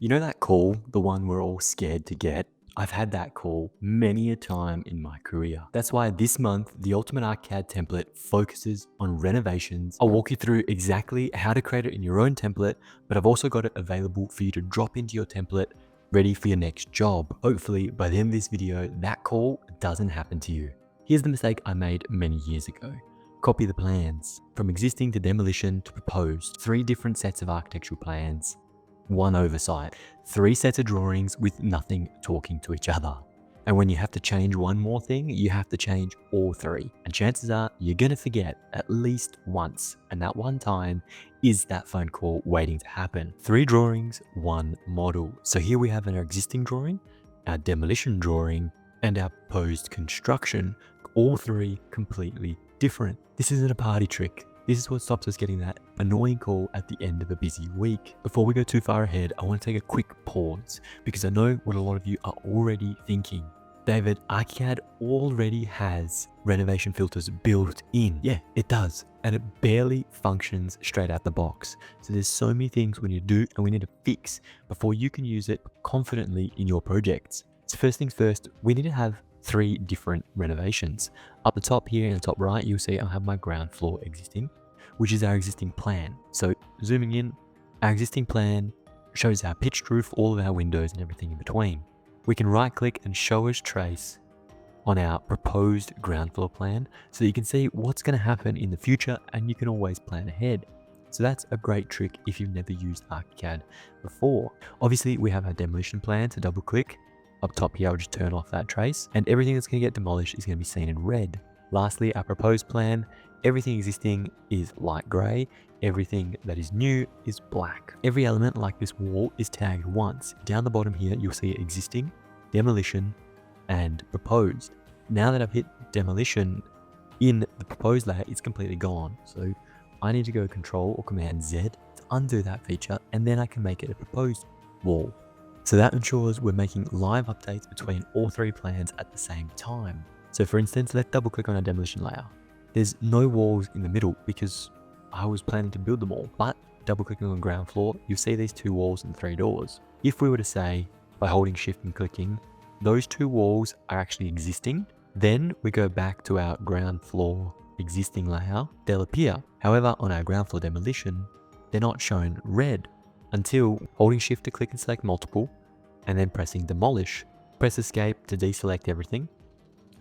You know that call, the one we're all scared to get? I've had that call many a time in my career. That's why this month, the Ultimate ArchiCAD Template focuses on renovations. I'll walk you through exactly how to create it in your own template, but I've also got it available for you to drop into your template ready for your next job. Hopefully, by the end of this video, that call doesn't happen to you. Here's the mistake I made many years ago. Copy the plans. From existing to demolition to proposed, 3 different sets of architectural plans. One oversight, 3 sets of drawings with nothing talking to each other. And when you have to change one more thing, you have to change all 3. And chances are you're going to forget at least once. And that one time is that phone call waiting to happen. 3 drawings, 1 model. So here we have our existing drawing, our demolition drawing, and our proposed construction. All 3 completely different. This isn't a party trick. This is what stops us getting that annoying call at the end of a busy week. Before we go too far ahead, I want to take a quick pause because I know what a lot of you are already thinking. David, ArchiCAD already has renovation filters built in. Yeah, it does. And it barely functions straight out the box. So there's so many things we need to do and we need to fix before you can use it confidently in your projects. So first things first, we need to have 3 different renovations. Up the top here in the top right, you'll see I have my ground floor existing, which is our existing plan. So zooming in, our existing plan shows our pitched roof, all of our windows and everything in between. We can right click and show as trace on our proposed ground floor plan so that you can see what's going to happen in the future and you can always plan ahead. So that's a great trick if you've never used ArchiCAD before. Obviously we have our demolition plan, to double click. Up top here, I'll just turn off that trace and everything that's going to get demolished is going to be seen in red. Lastly, our proposed plan, everything existing is light grey, everything that is new is black. Every element like this wall is tagged once. Down the bottom here, you'll see existing, demolition, and proposed. Now that I've hit demolition in the proposed layer, it's completely gone. So I need to go Control or Command Z to undo that feature and then I can make it a proposed wall. So that ensures we're making live updates between all 3 plans at the same time. So for instance, let's double click on our demolition layer. There's no walls in the middle because I was planning to build them all, but double clicking on ground floor, you'll see these 2 walls and 3 doors. If we were to say by holding shift and clicking, those 2 walls are actually existing, then we go back to our ground floor existing layer, they'll appear. However, on our ground floor demolition, they're not shown red until holding shift to click and select multiple and then pressing demolish. Press escape to deselect everything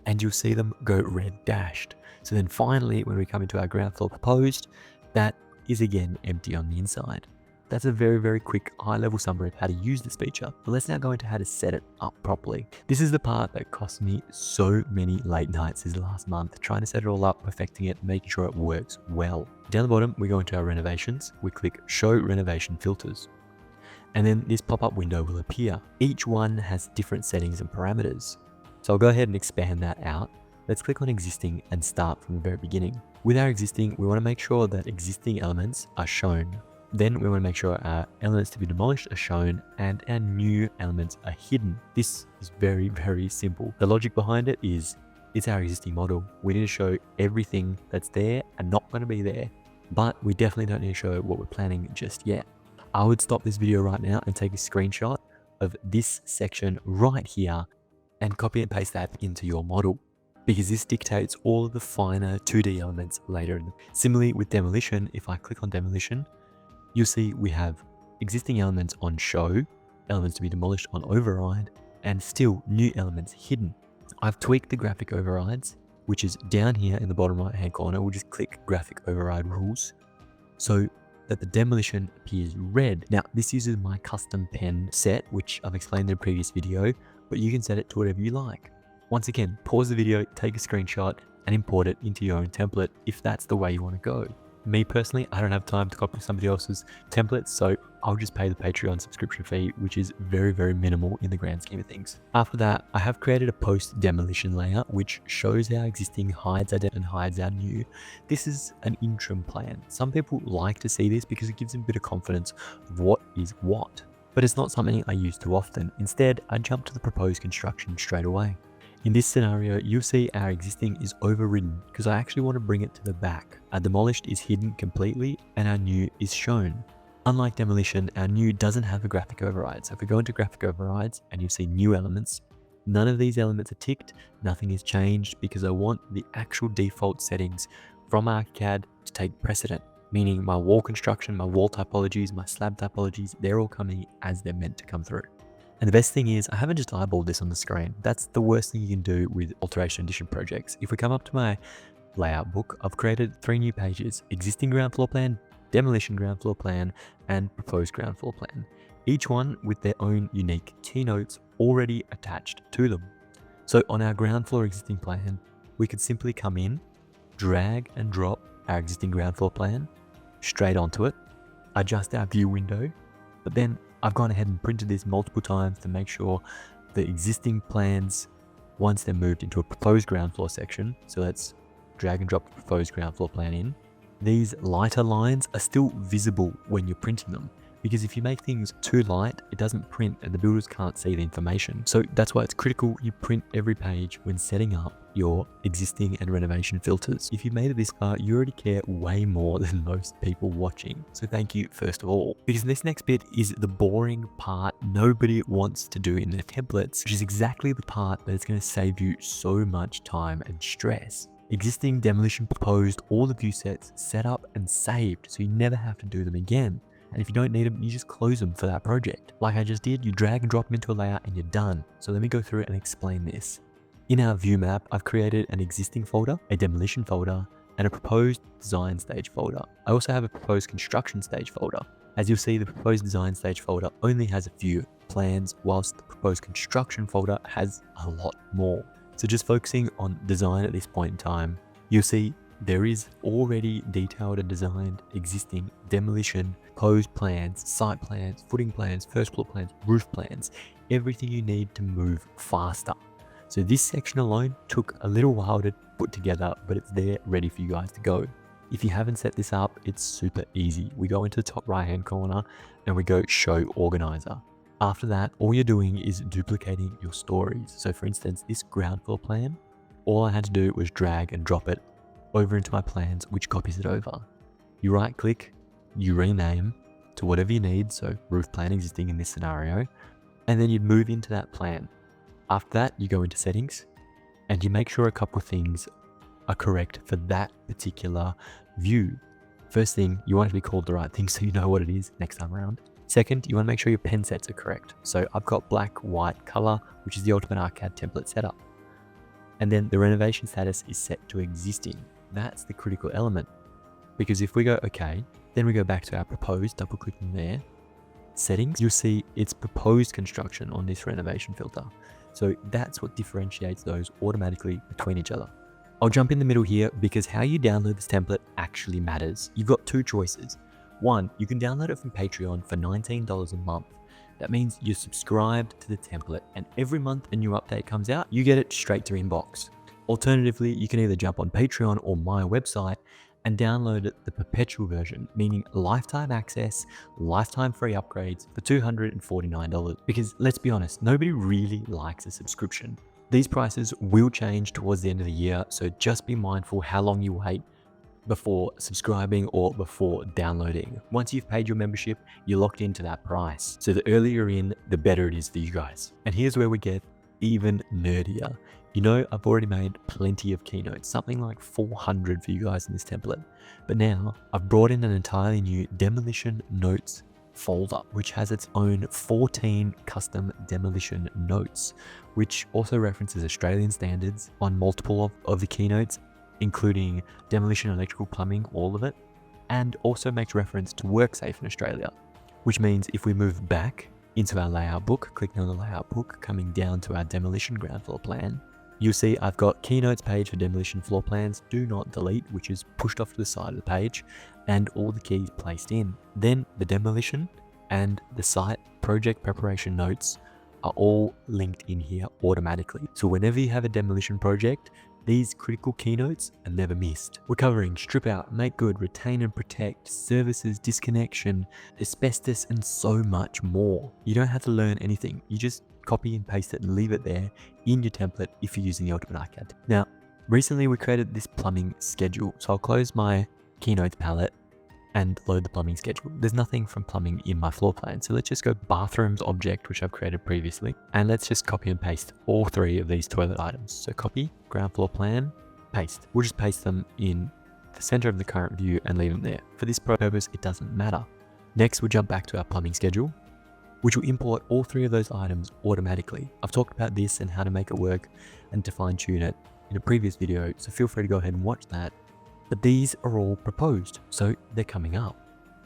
and you'll see them go red dashed. So then finally, when we come into our ground floor proposed, that is again empty on the inside. That's a very, very quick high-level summary of how to use this feature, but let's now go into how to set it up properly. This is the part that cost me so many late nights this last month, trying to set it all up, perfecting it, making sure it works well. Down the bottom, we go into our renovations, we click Show Renovation Filters, and then this pop-up window will appear. Each one has different settings and parameters. So I'll go ahead and expand that out. Let's click on existing and start from the very beginning. With our existing, we want to make sure that existing elements are shown. Then we want to make sure our elements to be demolished are shown and our new elements are hidden. This is very, very simple. The logic behind it is it's our existing model. We need to show everything that's there and not going to be there, but we definitely don't need to show what we're planning just yet. I would stop this video right now and take a screenshot of this section right here and copy and paste that into your model, because this dictates all of the finer 2D elements later. Similarly with demolition, if I click on demolition, you'll see we have existing elements on show, elements to be demolished on override, and still new elements hidden. I've tweaked the graphic overrides, which is down here in the bottom right hand corner. We'll just click graphic override rules so that the demolition appears red. Now this uses my custom pen set, which I've explained in a previous video, but you can set it to whatever you like. Once again, pause the video, take a screenshot and import it into your own template if that's the way you want to go. Me personally, I don't have time to copy somebody else's templates, so I'll just pay the Patreon subscription fee, which is very, very minimal in the grand scheme of things. After that, I have created a post demolition layer, which shows our existing, hides our and hides our new. This is an interim plan. Some people like to see this because it gives them a bit of confidence of what is what, but it's not something I use too often. Instead, I jump to the proposed construction straight away. In this scenario, you'll see our existing is overridden because I actually want to bring it to the back. Our demolished is hidden completely and our new is shown. Unlike Demolition, our new doesn't have a graphic override. So if we go into graphic overrides and you see new elements, none of these elements are ticked, nothing is changed because I want the actual default settings from ArchiCAD to take precedent, meaning my wall construction, my wall typologies, my slab typologies, they're all coming as they're meant to come through. And the best thing is I haven't just eyeballed this on the screen. That's the worst thing you can do with alteration addition projects. If we come up to my layout book, I've created 3 new pages: existing ground floor plan, demolition ground floor plan, and proposed ground floor plan, each one with their own unique keynotes already attached to them. So on our ground floor existing plan, we could simply come in, drag and drop our existing ground floor plan straight onto it, adjust our view window, but then I've gone ahead and printed this multiple times to make sure the existing plans, once they're moved into a proposed ground floor section, so let's drag and drop the proposed ground floor plan in, these lighter lines are still visible when you're printing them, because if you make things too light, it doesn't print and the builders can't see the information. So that's why it's critical you print every page when setting up your existing and renovation filters. If you made it this far, you already care way more than most people watching. So thank you first of all, because this next bit is the boring part nobody wants to do in their templates, which is exactly the part that is going to save you so much time and stress. Existing demolition proposed, all the view sets set up and saved, so you never have to do them again. And if you don't need them, you just close them for that project. Like I just did, you drag and drop them into a layout and you're done. So let me go through it and explain this. In our view map, I've created an existing folder, a demolition folder, and a proposed design stage folder. I also have a proposed construction stage folder. As you'll see, the proposed design stage folder only has a few plans, whilst the proposed construction folder has a lot more. So just focusing on design at this point in time, you'll see there is already detailed and designed existing demolition, proposed plans, site plans, footing plans, first floor plans, roof plans, everything you need to move faster. So this section alone took a little while to put together, but it's there ready for you guys to go. If you haven't set this up, it's super easy. We go into the top right hand corner and we go show organizer. After that, all you're doing is duplicating your stories. So for instance, this ground floor plan, all I had to do was drag and drop it over into my plans, which copies it over. You right click, you rename to whatever you need. So roof plan existing in this scenario, and then you'd move into that plan. After that, you go into settings and you make sure a couple of things are correct for that particular view. First thing, you want it to be called the right thing so you know what it is next time around. Second, you want to make sure your pen sets are correct. So I've got black, white, color, which is the ultimate ArchiCAD template setup. And then the renovation status is set to existing. That's the critical element. Because if we go okay, then we go back to our proposed, double clicking there, settings, you'll see it's proposed construction on this renovation filter. So that's what differentiates those automatically between each other. I'll jump in the middle here because how you download this template actually matters. You've got 2 choices. One, you can download it from Patreon for $19 a month. That means you're subscribed to the template and every month a new update comes out, you get it straight to your inbox. Alternatively, you can either jump on Patreon or my website and download the perpetual version, meaning lifetime access, lifetime free upgrades for $249. Because let's be honest, nobody really likes a subscription. These prices will change towards the end of the year, so just be mindful how long you wait before subscribing or before downloading. Once you've paid your membership, you're locked into that price. So the earlier you're in, the better it is for you guys. And here's where we get even nerdier. You know, I've already made plenty of keynotes, something like 400 for you guys in this template. But now I've brought in an entirely new demolition notes folder, which has its own 14 custom demolition notes, which also references Australian standards on multiple of the keynotes, including demolition, electrical, plumbing, all of it, and also makes reference to WorkSafe in Australia, which means if we move back into our layout book, clicking on the layout book, coming down to our demolition ground floor plan, you'll see I've got keynotes page for demolition floor plans, do not delete, which is pushed off to the side of the page, and all the keys placed in. Then the demolition and the site project preparation notes are all linked in here automatically. So whenever you have a demolition project, these critical keynotes are never missed. We're covering strip out, make good, retain and protect, services, disconnection, asbestos, and so much more. You don't have to learn anything. You just copy and paste it and leave it there in your template if you're using the Ultimate ArchiCAD. Now, recently we created this plumbing schedule. So I'll close my keynotes palette and load the plumbing schedule. There's nothing from plumbing in my floor plan. So let's just go bathrooms object, which I've created previously. And let's just copy and paste all 3 of these toilet items. So copy, ground floor plan, paste. We'll just paste them in the center of the current view and leave them there. For this purpose, it doesn't matter. Next, we'll jump back to our plumbing schedule, which will import all 3 of those items automatically. I've talked about this and how to make it work and to fine tune it in a previous video, so feel free to go ahead and watch that. But these are all proposed, so they're coming up.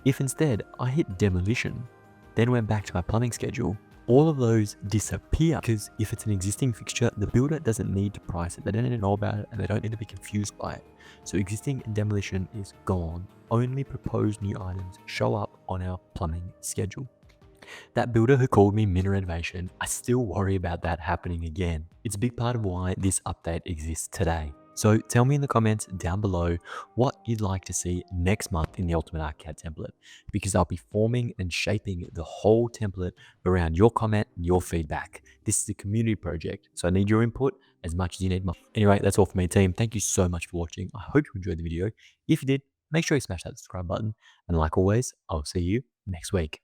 If instead I hit demolition, then went back to my plumbing schedule, all of those disappear, because if it's an existing fixture, the builder doesn't need to price it. They don't need to know about it and they don't need to be confused by it. So existing demolition is gone. Only proposed new items show up on our plumbing schedule. That builder who called me mid-renovation, I still worry about that happening again. It's a big part of why this update exists today. So tell me in the comments down below what you'd like to see next month in the Ultimate ArchiCAD template, because I'll be forming and shaping the whole template around your comment and your feedback. This is a community project, so I need your input as much as you need mine. Anyway, that's all for me, team. Thank you so much for watching. I hope you enjoyed the video. If you did, make sure you smash that subscribe button. And like always, I'll see you next week.